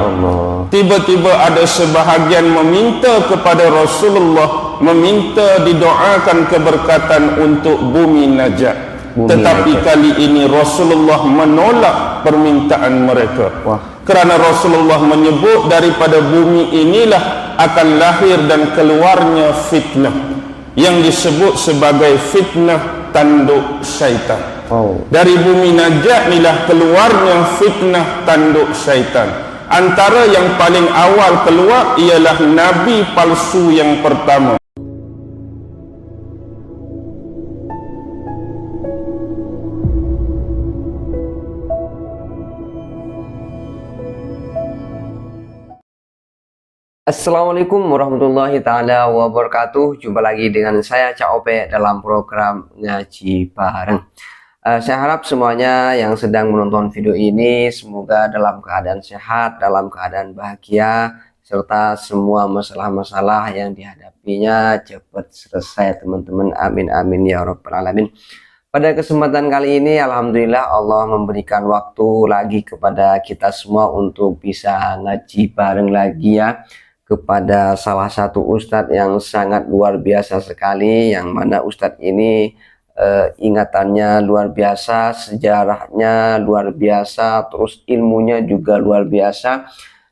Allah. Tiba-tiba ada sebahagian meminta kepada Rasulullah, meminta didoakan keberkatan untuk bumi Najd. Tetapi kali ini Rasulullah menolak permintaan mereka. Kerana Rasulullah menyebut daripada bumi inilah akan lahir dan keluarnya fitnah yang disebut sebagai fitnah tanduk syaitan. Dari bumi Najd inilah keluarnya fitnah tanduk syaitan. Antara yang paling awal keluar ialah nabi palsu yang pertama. Assalamualaikum warahmatullahi ta'ala wabarakatuh. Jumpa lagi dengan saya Cak Ope dalam program Ngaji Bareng. Saya harap semuanya yang sedang menonton video ini semoga dalam keadaan sehat, dalam keadaan bahagia, serta semua masalah-masalah yang dihadapinya cepat selesai teman-teman. Amin amin ya rabbal alamin. Pada kesempatan kali ini alhamdulillah Allah memberikan waktu lagi kepada kita semua untuk bisa ngaji bareng lagi ya, kepada salah satu ustadz yang sangat luar biasa sekali, yang mana ustadz ini ingatannya luar biasa, sejarahnya luar biasa, terus ilmunya juga luar biasa.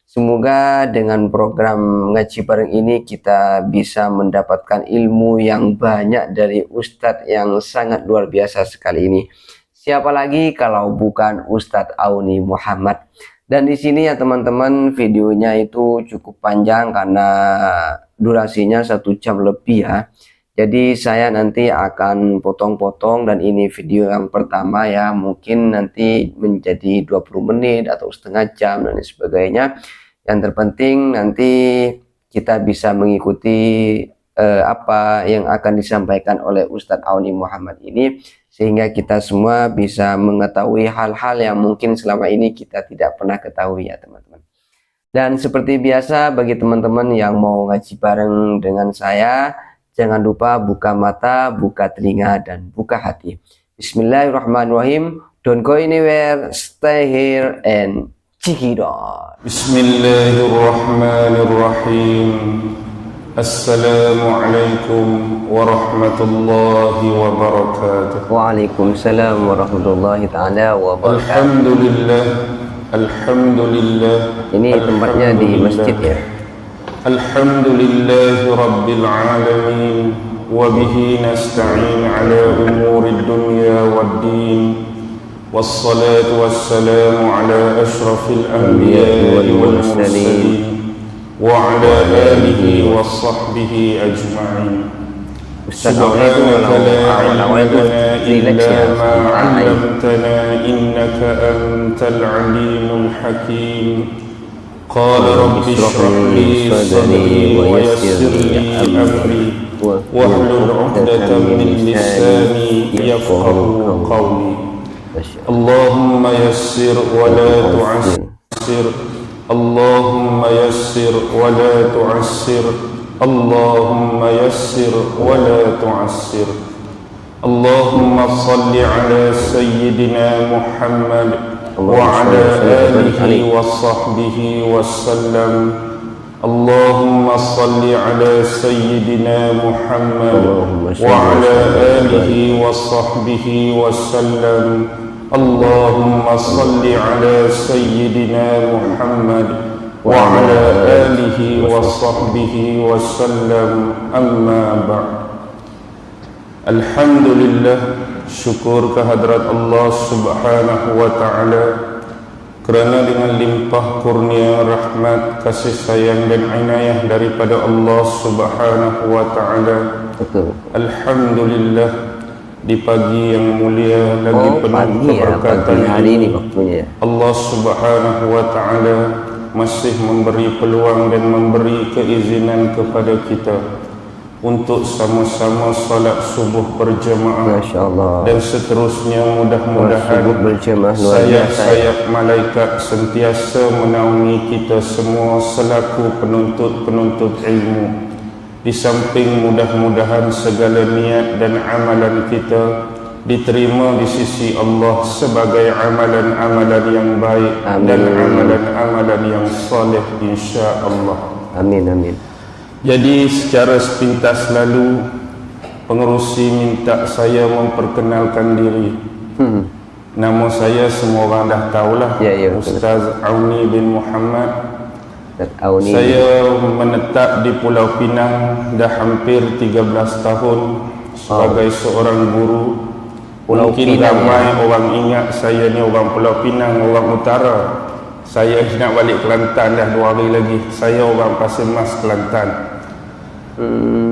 Semoga dengan program Ngaji Bareng ini kita bisa mendapatkan ilmu yang banyak dari ustadz yang sangat luar biasa sekali ini. Siapa lagi kalau bukan Ustadz Auni Muhammad. Dan di sini ya teman-teman, videonya itu cukup panjang karena durasinya 1 jam lebih ya. Jadi saya nanti akan potong-potong, dan ini video yang pertama ya, mungkin nanti menjadi 20 menit atau setengah jam dan sebagainya. Yang terpenting nanti kita bisa mengikuti apa yang akan disampaikan oleh Ustadz Auni Muhammad ini, sehingga kita semua bisa mengetahui hal-hal yang mungkin selama ini kita tidak pernah ketahui ya teman-teman. Dan seperti biasa, bagi teman-teman yang mau ngaji bareng dengan saya, jangan lupa buka mata, buka telinga, dan buka hati. Bismillahirrahmanirrahim. Don't go anywhere, stay here and check it out. Bismillahirrahmanirrahim. Assalamualaikum warahmatullahi wabarakatuh. Waalaikumsalam warahmatullahi ta'ala wabarakatuh. Alhamdulillah, alhamdulillah. Ini tempatnya di masjid ya. Alhamdulillahi rabbil alamin, wa bihi nasta'in ala umuri dunya waddin, wassalatu wassalamu ala ashrafil anbiya'i wal mursalin wa ala alihi wa sahbihi ajma'in. Subhanaka la ilma lana illa ma 'allamtana innaka antal alimul hakim. قال رب اشرح لي صدري ويسر لي أمري واحلل عقدة من لساني يفقهوا قولي. اللهم يسر ولا تعسر، اللهم يسر ولا تعسر، اللهم يسر ولا تعسر. اللهم صل على سيدنا محمد وعلى آله وصحبه وسلم. اللهم صل على سيدنا محمد وعلى آله وصحبه وسلم. اللهم صل على سيدنا محمد وعلى آله وصحبه وسلم. أما بعد. Alhamdulillah, syukur kehadrat Allah subhanahu wa ta'ala, kerana dengan limpah kurnia rahmat, kasih sayang dan inayah daripada Allah subhanahu wa ta'ala, alhamdulillah, di pagi yang mulia lagi penuh keberkatan ini, Allah subhanahu wa ta'ala masih memberi peluang dan memberi keizinan kepada kita untuk sama-sama salat subuh berjamaah, dan seterusnya mudah-mudahan sayap-sayap malaikat sentiasa menaungi kita semua selaku penuntut-penuntut ilmu. Di samping mudah-mudahan segala niat dan amalan kita diterima di sisi Allah sebagai amalan-amalan yang baik. Amin. Dan amalan-amalan yang soleh insya-Allah. Amin amin. Jadi secara sepintas lalu pengerusi minta saya memperkenalkan diri. Nama saya semua orang dah tahulah, ya, Ustaz Auni bin Muhammad. Saya menetap di Pulau Pinang dah hampir 13 tahun sebagai seorang guru. Mungkin ramai orang ingat saya ni orang Pulau Pinang, orang utara. Saya nak balik Kelantan dah 2 hari lagi. Saya orang Pasir Mas, Kelantan.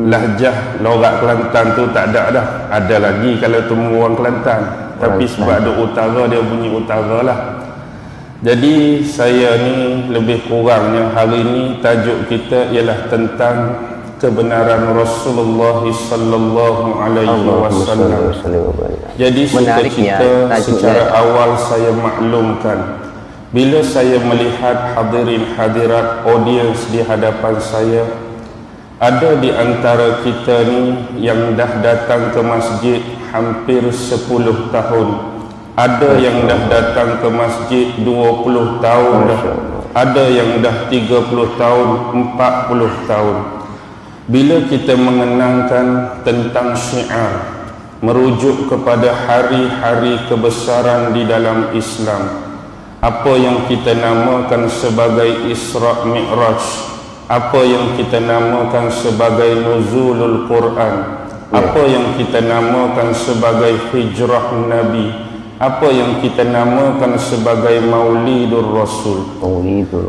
Lahjah lorak Kelantan tu tak ada dah. Ada lagi kalau temu orang Kelantan. Tapi sebab ada utara, dia bunyi utara lah. Jadi saya ni lebih kurangnya hari ni tajuk kita ialah tentang kebenaran Rasulullah sallallahu alaihi wasallam. Jadi kita secara awal saya maklumkan, bila saya melihat hadirin hadirat audiens di hadapan saya, ada di antara kita ni yang dah datang ke masjid hampir 10 tahun. Ada yang dah datang ke masjid 20 tahun dah. Ada yang dah 30 tahun, 40 tahun. Bila kita mengenangkan tentang syiar, merujuk kepada hari-hari kebesaran di dalam Islam, apa yang kita namakan sebagai Isra' Mi'raj, apa yang kita namakan sebagai Nuzulul Quran, apa yang kita namakan sebagai Hijrah Nabi, apa yang kita namakan sebagai Maulidur Rasul.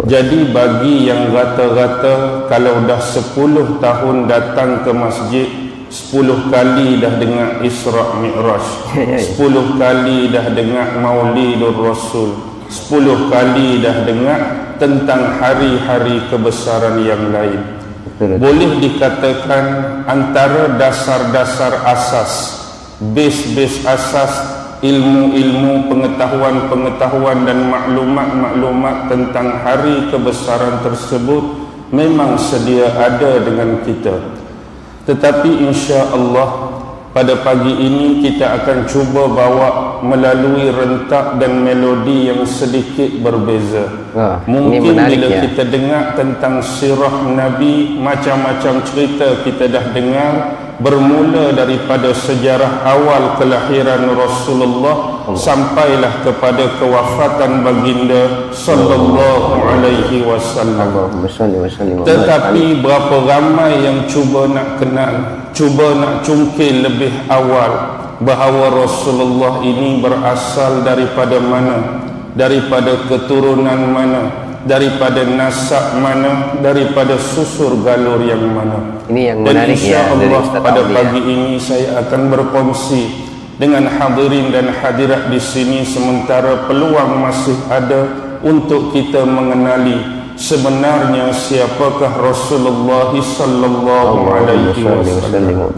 Jadi bagi yang rata-rata kalau dah 10 tahun datang ke masjid, 10 kali dah dengar Isra' Mi'raj, 10 kali dah dengar Maulidur Rasul, 10 kali dah dengar tentang hari-hari kebesaran yang lain. Boleh dikatakan antara dasar-dasar asas, base-base asas ilmu-ilmu, pengetahuan-pengetahuan dan maklumat-maklumat tentang hari kebesaran tersebut memang sedia ada dengan kita. Tetapi insya-Allah pada pagi ini kita akan cuba bawa melalui rentak dan melodi yang sedikit berbeza. Mungkin bila kita dengar tentang sirah Nabi, macam-macam cerita kita dah dengar, bermula daripada sejarah awal kelahiran Rasulullah sampailah kepada kewafatan baginda sallallahu alaihi wasallam. Tetapi berapa ramai yang cuba nak kenal, cuba nak cungkil lebih awal bahawa Rasulullah ini berasal daripada mana, daripada keturunan mana, daripada nasab mana, daripada susur galur yang mana. Ini yang menarik ya. Dan insya-Allah pada pagi ini saya akan berkongsi dengan hadirin dan hadirat di sini sementara peluang masih ada untuk kita mengenali sebenarnya siapakah Rasulullah sallallahu alaihi wasallam.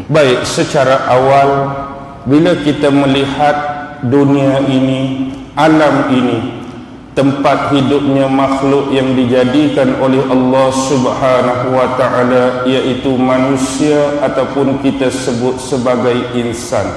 Baik, secara awal bila kita melihat dunia ini, alam ini, tempat hidupnya makhluk yang dijadikan oleh Allah Subhanahu wa taala, iaitu manusia ataupun kita sebut sebagai insan.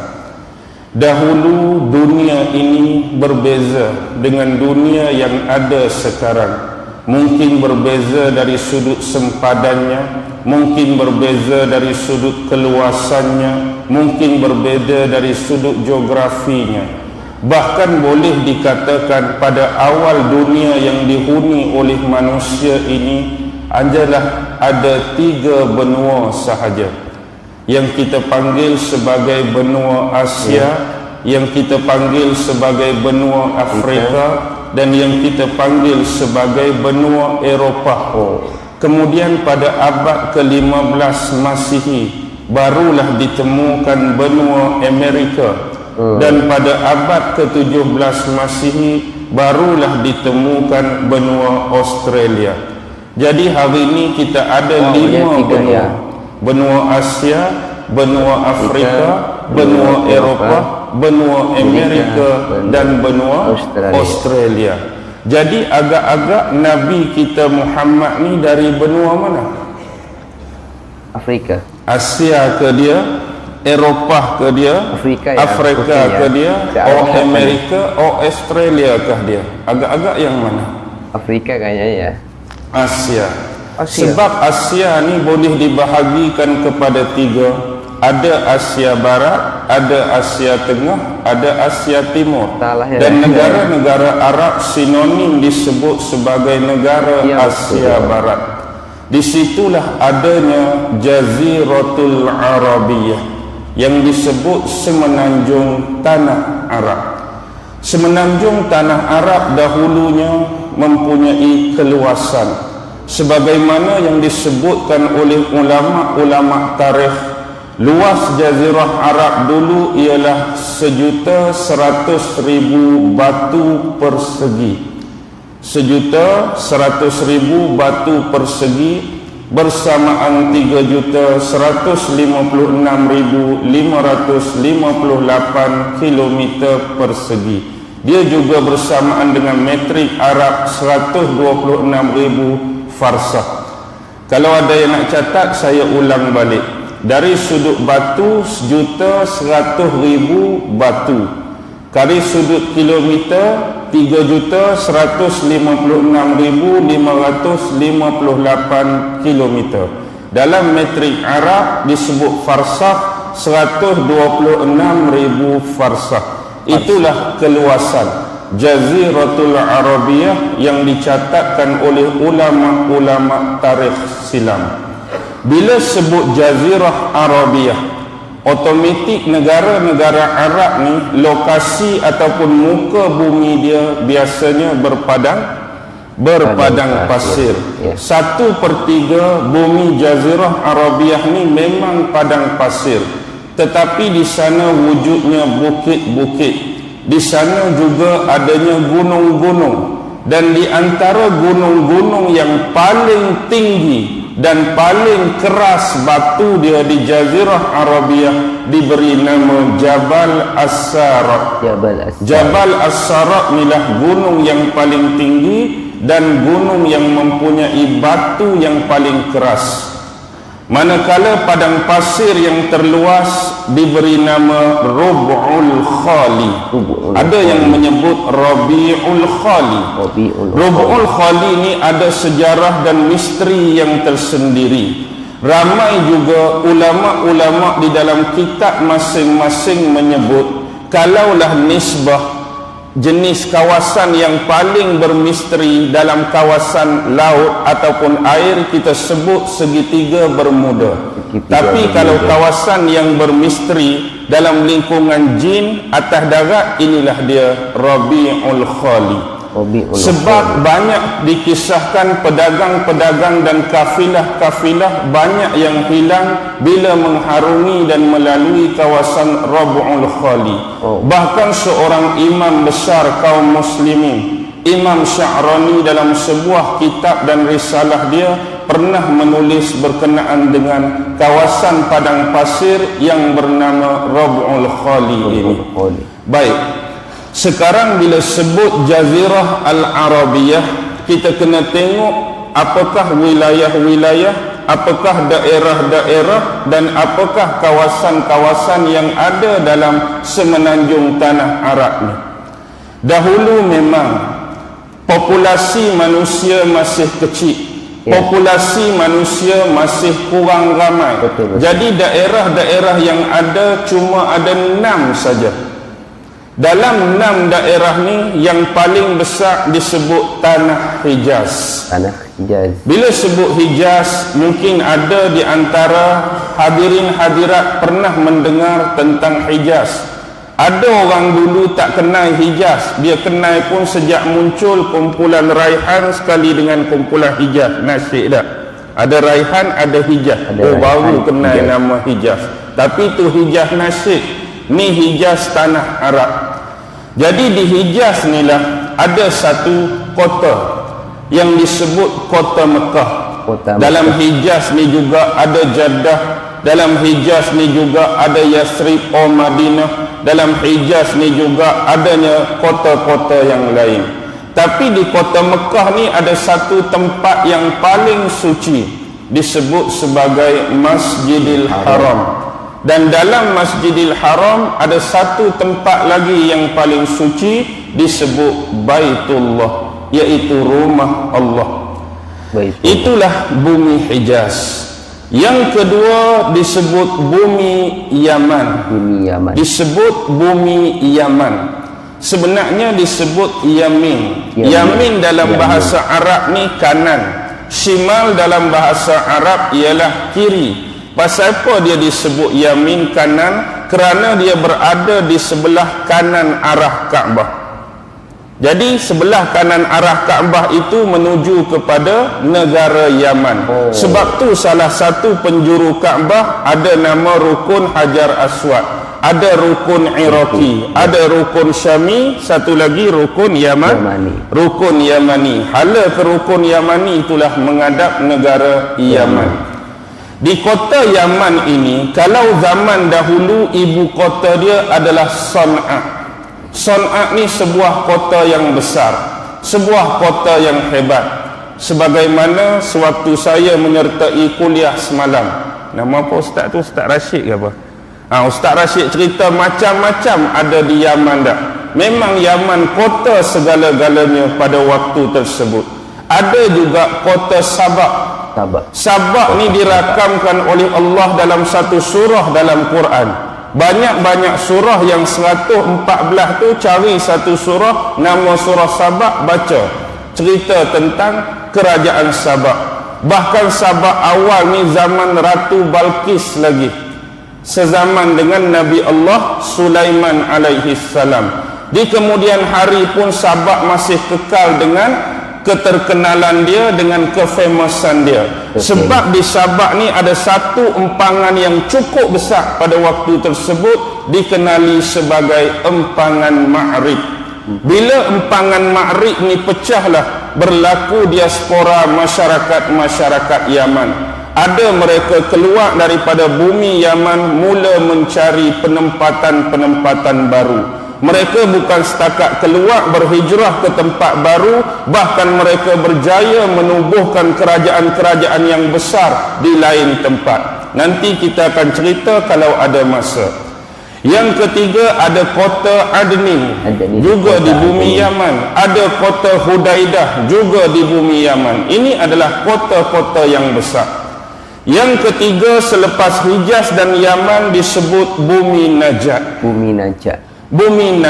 Dahulu dunia ini berbeza dengan dunia yang ada sekarang. Mungkin berbeza dari sudut sempadannya, mungkin berbeza dari sudut keluasannya, mungkin berbeza dari sudut geografinya. Bahkan boleh dikatakan pada awal dunia yang dihuni oleh manusia ini adalah ada 3 benua sahaja, yang kita panggil sebagai benua Asia, yang kita panggil sebagai benua Afrika, dan yang kita panggil sebagai benua Eropah. Kemudian pada abad ke-15 Masihi barulah ditemukan benua Amerika. Dan pada abad ke-17 Masihi barulah ditemukan benua Australia. Jadi hari ini kita ada 5 benua. Benua Asia, benua Afrika, benua Eropah, benua Amerika dan benua Australia. Jadi agak-agak Nabi kita Muhammad ni dari benua mana? Afrika. Asia ke dia? Eropah ke dia, Afrika ya, Afrika mungkin ke ya. dia, Ke oh Afrika. Amerika, oh Australia kah dia? Agak-agak yang mana? Afrika kayaknya ya. Asia. Asia. Sebab Asia ni boleh dibahagikan kepada 3. Ada Asia Barat, ada Asia Tengah, ada Asia Timur. Salah ya. Dan negara-negara Arab sinonim disebut sebagai negara Ya, Asia betul. Barat. Disitulah adanya Jaziratul Arabiyah yang disebut semenanjung tanah Arab. Semenanjung tanah Arab dahulunya mempunyai keluasan sebagaimana yang disebutkan oleh ulama-ulama tarikh. Luas Jazirah Arab dulu ialah 1.100.000 batu persegi. 1.100.000 batu persegi bersamaan 3.156.558 km persegi. Dia juga bersamaan dengan metrik Arab 126.000 farsah. Kalau ada yang nak catat, saya ulang balik. Dari sudut batu 1.100.000 batu kali sudut kilometer 3.156.558 kilometer. Dalam metrik Arab disebut farsah 126.000 farsah. Itulah keluasan Jaziratul Arabiyah yang dicatatkan oleh ulama-ulama tarikh silam. Bila sebut Jazirah Arabiyah, otomatik negara-negara Arab ni lokasi ataupun muka bumi dia biasanya berpadang pasir. Ya. 1/3 bumi Jazirah Arabiyah ni memang padang pasir, tetapi di sana wujudnya bukit-bukit. Di sana juga adanya gunung-gunung, dan di antara gunung-gunung yang paling tinggi dan paling keras batu dia di Jazirah Arabiyah diberi nama Jabal As-Saraq. Jabal As-Saraq inilah gunung yang paling tinggi dan gunung yang mempunyai batu yang paling keras. Manakala padang pasir yang terluas diberi nama Rub'ul Khali. Ada yang menyebut Rabi'ul Khali. Rub'ul Khali ini ada sejarah dan misteri yang tersendiri. Ramai juga ulama-ulama di dalam kitab masing-masing menyebut kalaulah nisbah jenis kawasan yang paling bermisteri dalam kawasan laut ataupun air, kita sebut segitiga Bermuda. Tapi kalau kawasan yang bermisteri dalam lingkungan jin atas darat, inilah dia Rabi'ul Khali. Sebab banyak dikisahkan pedagang-pedagang dan kafilah-kafilah banyak yang hilang bila mengharungi dan melalui kawasan Rabi'ul Khali. Bahkan seorang imam besar kaum muslimin, Imam Sya'rani, dalam sebuah kitab dan risalah dia pernah menulis berkenaan dengan kawasan padang pasir yang bernama Rabi'ul Khali ini. Baik, sekarang bila sebut Jazirah Al-Arabiyah, kita kena tengok apakah wilayah-wilayah, apakah daerah-daerah, dan apakah kawasan-kawasan yang ada dalam semenanjung tanah Arab ni. Dahulu memang populasi manusia masih kecil, populasi manusia masih kurang ramai. Jadi daerah-daerah yang ada cuma ada 6 saja. Dalam 6 daerah ni yang paling besar disebut Tanah Hijaz. Bila sebut Hijaz, mungkin ada di antara hadirin hadirat pernah mendengar tentang Hijaz. Ada orang dulu tak kenal Hijaz, dia kenal pun sejak muncul kumpulan Raihan sekali dengan kumpulan Hijaz. Nasyid tak? Ada Raihan, ada Hijaz. Baru kenal nama Hijaz. Tapi tu Hijaz nasyid, ni Hijaz tanah Arab. Jadi di Hijaz ni lah ada satu kota yang disebut kota Mekah. Dalam Hijaz ni juga ada Jeddah. Dalam Hijaz ni juga ada Yathrib atau Madinah. Dalam Hijaz ni juga adanya kota-kota yang lain. Tapi di kota Mekah ni ada satu tempat yang paling suci, disebut sebagai Masjidil Haram. Dan dalam Masjidil Haram ada satu tempat lagi yang paling suci disebut Baitullah, yaitu rumah Allah. Itulah bumi Hijaz. Yang kedua disebut bumi Yaman. Disebut bumi Yaman. Sebenarnya disebut Yamin. Yamin dalam bahasa Arab ni kanan. Shimal dalam bahasa Arab ialah kiri. Pasal apa dia disebut Yamin kanan? Kerana dia berada di sebelah kanan arah Kaabah. Jadi sebelah kanan arah Kaabah itu menuju kepada negara Yaman. Sebab tu salah satu penjuru Kaabah ada nama Rukun Hajar Aswad, ada Rukun Iraqi, ada Rukun Syami, satu lagi Rukun Yamani. Rukun Yamani. Hala ke Rukun Yamani itulah menghadap negara Yaman. Di kota Yaman ini, kalau zaman dahulu ibu kota dia adalah San'a. San'a ni sebuah kota yang besar, sebuah kota yang hebat. Sebagaimana sewaktu saya menyertai kuliah semalam. Nama apa ustaz tu? Ustaz Rashid ke apa? Ustaz Rashid cerita macam-macam ada di Yaman dah. Memang Yaman kota segala-galanya pada waktu tersebut. Ada juga kota Sabak. Sabak ni dirakamkan oleh Allah dalam satu surah dalam Quran. Banyak-banyak surah yang 114 tu cari satu surah nama surah Sabak, baca cerita tentang kerajaan Sabak. Bahkan Sabak awal ni zaman Ratu Balqis lagi, sezaman dengan Nabi Allah Sulaiman alaihi salam. Di kemudian hari pun Sabak masih kekal dengan keterkenalan dia, dengan kefamousan dia. Sebab di Sabak ni ada satu empangan yang cukup besar pada waktu tersebut, dikenali sebagai empangan Ma'rib. Bila empangan Ma'rib ni pecahlah, berlaku diaspora masyarakat Yaman. Ada mereka keluar daripada bumi Yaman, mula mencari penempatan baru. Mereka bukan setakat keluar berhijrah ke tempat baru, bahkan mereka berjaya menubuhkan kerajaan-kerajaan yang besar di lain tempat. Nanti kita akan cerita kalau ada masa. Yang ketiga ada kota Adnin, juga di bumi Yaman. Ada kota Hudaidah, juga di bumi Yaman. Ini adalah kota-kota yang besar. Yang ketiga selepas Hijaz dan Yaman disebut bumi Najat. Bumi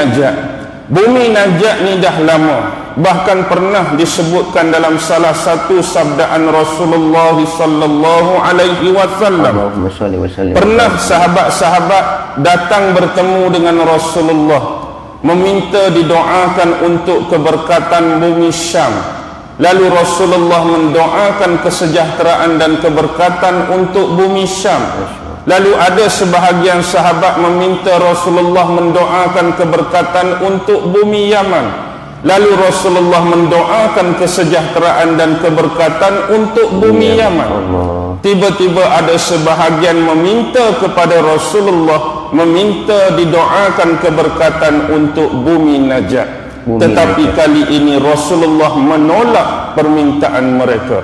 Najat ni dah lama, bahkan pernah disebutkan dalam salah satu sabdaan Rasulullah sallallahu alaihi wasallam. Pernah sahabat-sahabat datang bertemu dengan Rasulullah, meminta didoakan untuk keberkatan bumi Syam. Lalu Rasulullah mendoakan kesejahteraan dan keberkatan untuk bumi Syam. Lalu ada sebahagian sahabat meminta Rasulullah mendoakan keberkatan untuk bumi Yaman. Lalu Rasulullah mendoakan kesejahteraan dan keberkatan untuk bumi Yaman. Tiba-tiba ada sebahagian meminta kepada Rasulullah, meminta didoakan keberkatan untuk bumi Najat. Tetapi kali ini Rasulullah menolak permintaan mereka.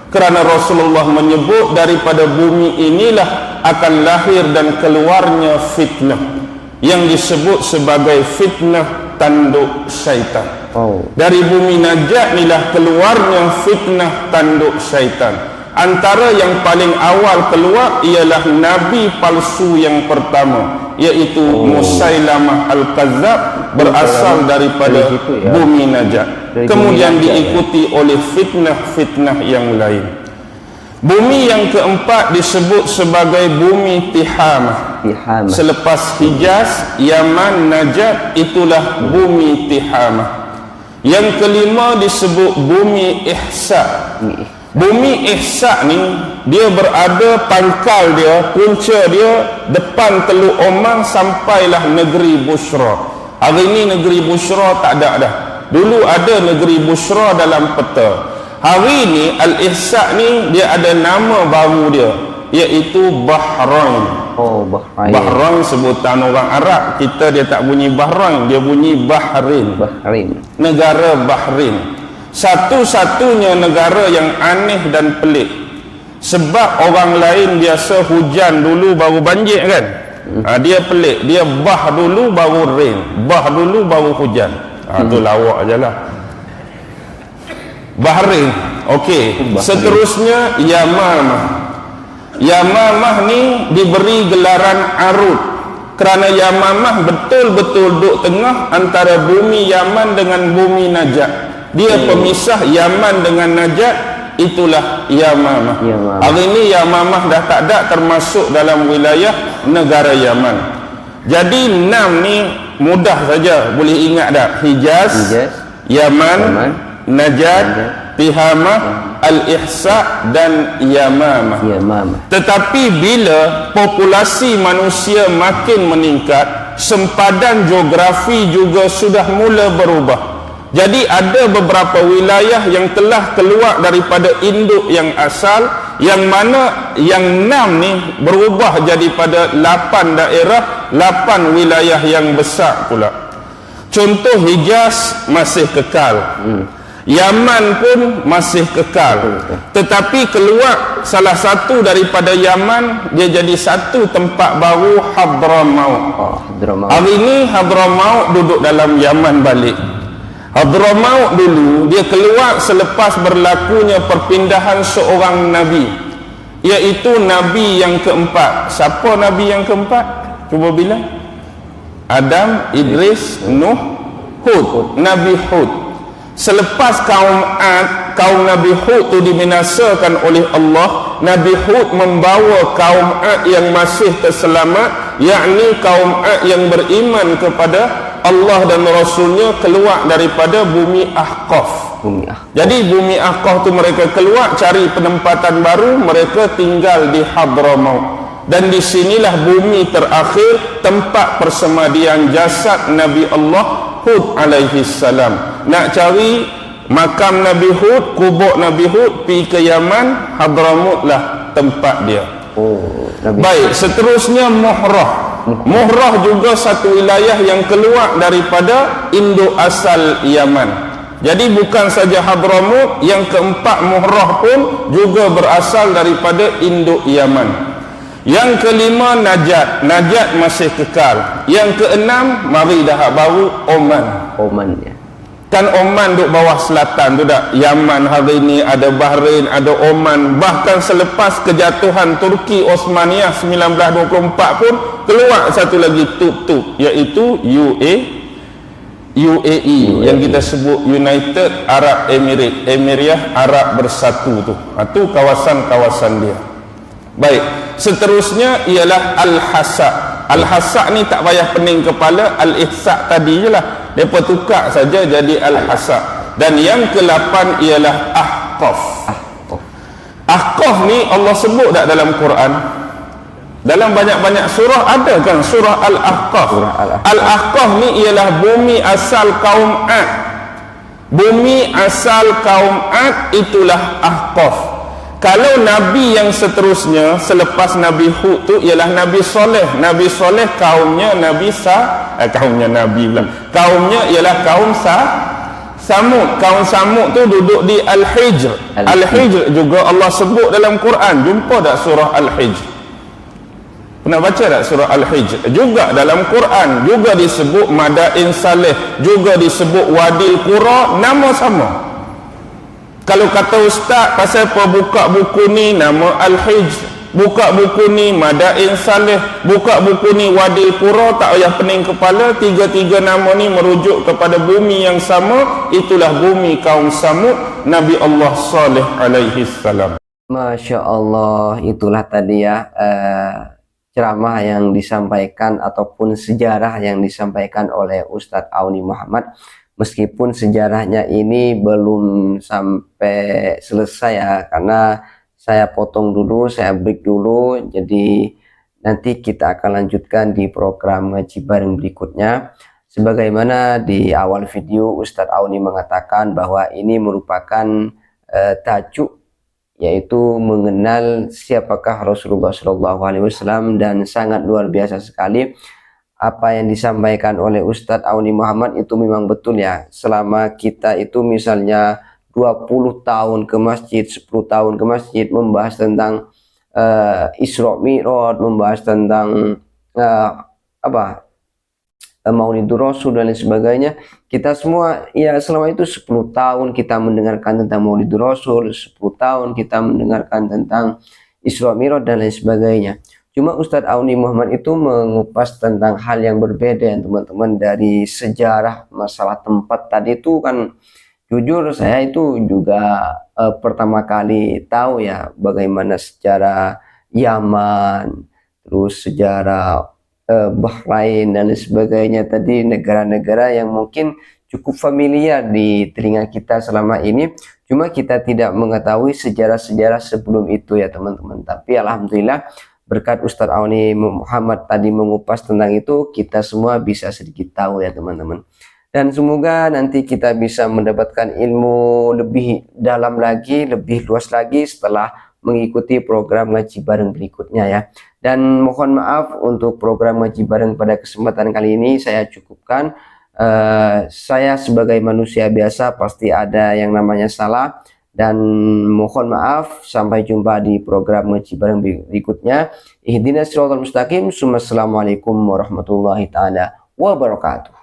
Kerana Rasulullah menyebut daripada bumi inilah akan lahir dan keluarnya fitnah yang disebut sebagai fitnah tanduk syaitan. Dari bumi Najat inilah keluarnya fitnah tanduk syaitan. Antara yang paling awal keluar ialah nabi palsu yang pertama, iaitu Musailamah Al-Kazzab, berasal daripada bumi Najat. Kemudian diikuti oleh fitnah-fitnah yang lain. Bumi yang keempat disebut sebagai bumi Tihamah. Selepas Hijaz, Yaman, Najat, itulah bumi Tihamah. Yang kelima disebut bumi Ihsa. Bumi Ihsa ni dia berada pangkal dia, punca dia depan Teluk Oman sampailah negeri Busra. Hari ni negeri Busra tak ada dah. Dulu ada negeri Busra dalam peta. Hari ni Al-Ihsa ni dia ada nama baru dia, iaitu Bahrain. Bahrain sebutan orang Arab. Kita dia tak bunyi Bahrain, dia bunyi Bahrain. Negara Bahrain. Satu-satunya negara yang aneh dan pelik. Sebab orang lain biasa hujan dulu baru banjir kan. Dia pelik, dia bah dulu baru rain, bah dulu baru hujan. Tu lawak ajalah. Bahrain. Okey. Seterusnya Yamamah. Yamamah ni diberi gelaran Arud kerana Yamamah betul-betul duduk tengah antara bumi Yaman dengan bumi Najd. Dia pemisah Yaman dengan Najd, itulah Yamamah. Hari ini Yamamah dah tak ada termasuk dalam wilayah negara Yaman. Jadi 6 ni mudah saja boleh ingat dah. Hijaz, Yaman, Najd, Tihamah, Al-Ihsa dan Yamamah. Tetapi bila populasi manusia makin meningkat, sempadan geografi juga sudah mula berubah. Jadi ada beberapa wilayah yang telah keluar daripada induk yang asal, yang mana yang 6 ni berubah jadi pada 8 daerah, 8 wilayah yang besar pula. Contoh Hijaz masih kekal. Yaman pun masih kekal, tetapi keluar salah satu daripada Yaman, dia jadi satu tempat baru, Hadramaut. Hari ini Hadramaut duduk dalam Yaman balik. Hadramaut dulu dia keluar selepas berlakunya perpindahan seorang Nabi, iaitu Nabi yang keempat. Siapa Nabi yang keempat? Cuba bilang. Adam, Idris, Nuh, Hud. Nabi Hud. Selepas kaum Nabi Hud itu dibinasakan oleh Allah, Nabi Hud membawa kaum Ad yang masih terselamat, yakni kaum Ad yang beriman kepada Allah dan Rasulnya, keluar daripada bumi Ahqaf. Jadi bumi Ahqaf itu mereka keluar cari penempatan baru, mereka tinggal di Hadramaut. Dan di sinilah bumi terakhir, tempat persemadian jasad Nabi Allah Hud alaihi salam. Nak cari makam Nabi Hud, kubur Nabi Hud, pergi ke Yaman, Hadramaut lah tempat dia. Baik, seterusnya Muhrah. Muhrah juga satu wilayah yang keluar daripada induk asal Yaman. Jadi bukan saja Hadramaut, yang keempat Muhrah pun juga berasal daripada induk Yaman. Yang kelima Najd. Najd masih kekal. Yang keenam, mari dah baru, Oman. Kan Oman duduk bawah selatan tu dah. Yaman hari ini ada Bahrain, ada Oman. Bahkan selepas kejatuhan Turki Osmaniyah 1924 pun keluar satu lagi tub-tub, iaitu UAE yang kita sebut United Arab Emirates, Emiriyah Arab Bersatu tu. Itu kawasan-kawasan dia. Baik, seterusnya ialah Al-Hasa. Al-Hasa ni tak payah pening kepala, Al-Ihsa tadi je lah, mereka tukar saja jadi Al-Hasa. Dan yang ke-8 ialah Ahqaf. Ahqaf ni Allah sebut tak dalam Quran? Dalam banyak-banyak surah ada kan surah Al-Ahqaf. Al-Ahqaf ni ialah bumi asal kaum Ad. Bumi asal kaum Ad itulah Ahqaf. Kalau Nabi yang seterusnya selepas Nabi Hud tu ialah Nabi Soleh. Nabi Soleh kaumnya Nabi kaumnya ialah kaum Samud. Kaum Samud tu duduk di Al-Hijr. Al-Hijr juga Allah sebut dalam Quran. Jumpa tak surah Al-Hijr? Pernah baca tak surah Al-Hijr? Juga dalam Quran juga disebut Madain Saleh, juga disebut Wadil Qura, nama sama. Kalau kata ustaz pasal apa buka buku ni nama Al-Hijr, buka buku ni Madain Saleh, buka buku ni Wadil Qura, tak payah pening kepala, tiga-tiga nama ni merujuk kepada bumi yang sama, itulah bumi kaum Samud, Nabi Allah Saleh alaihi salam. Masya Allah, itulah tadi ya ceramah yang disampaikan ataupun sejarah yang disampaikan oleh Ustadz Auni Muhammad. Meskipun sejarahnya ini belum sampai selesai ya, karena saya potong dulu, saya break dulu, jadi nanti kita akan lanjutkan di program ngaji bareng berikutnya. Sebagaimana di awal video Ustadz Auni mengatakan bahwa ini merupakan tajuk, yaitu mengenal siapakah Rasulullah SAW, dan sangat luar biasa sekali apa yang disampaikan oleh Ustadz Auni Muhammad itu memang betul ya. Selama kita itu misalnya 20 tahun ke masjid, 10 tahun ke masjid, membahas tentang Isra Mi'raj, membahas tentang Maulidur Rasul dan lain sebagainya. Kita semua ya selama itu 10 tahun kita mendengarkan tentang Maulidur Rasul, 10 tahun kita mendengarkan tentang Isra Mi'raj dan lain sebagainya. Cuma Ustadz Auni Muhammad itu mengupas tentang hal yang berbeda ya teman-teman. Dari sejarah masalah tempat tadi itu kan, jujur saya itu juga pertama kali tahu ya bagaimana sejarah Yaman, terus sejarah Bahrain dan lain sebagainya tadi, negara-negara yang mungkin cukup familiar di telinga kita selama ini, cuma kita tidak mengetahui sejarah-sejarah sebelum itu ya teman-teman. Tapi alhamdulillah berkat Ustadz Auni Muhammad tadi mengupas tentang itu, kita semua bisa sedikit tahu ya teman-teman. Dan semoga nanti kita bisa mendapatkan ilmu lebih dalam lagi, lebih luas lagi setelah mengikuti program ngaji bareng berikutnya ya. Dan mohon maaf untuk program ngaji bareng pada kesempatan kali ini saya cukupkan. Saya sebagai manusia biasa pasti ada yang namanya salah, dan mohon maaf. Sampai jumpa di program ngaji bareng berikutnya. Ihdinas siratal mustaqim. Assalamualaikum warahmatullahi taala wabarakatuh.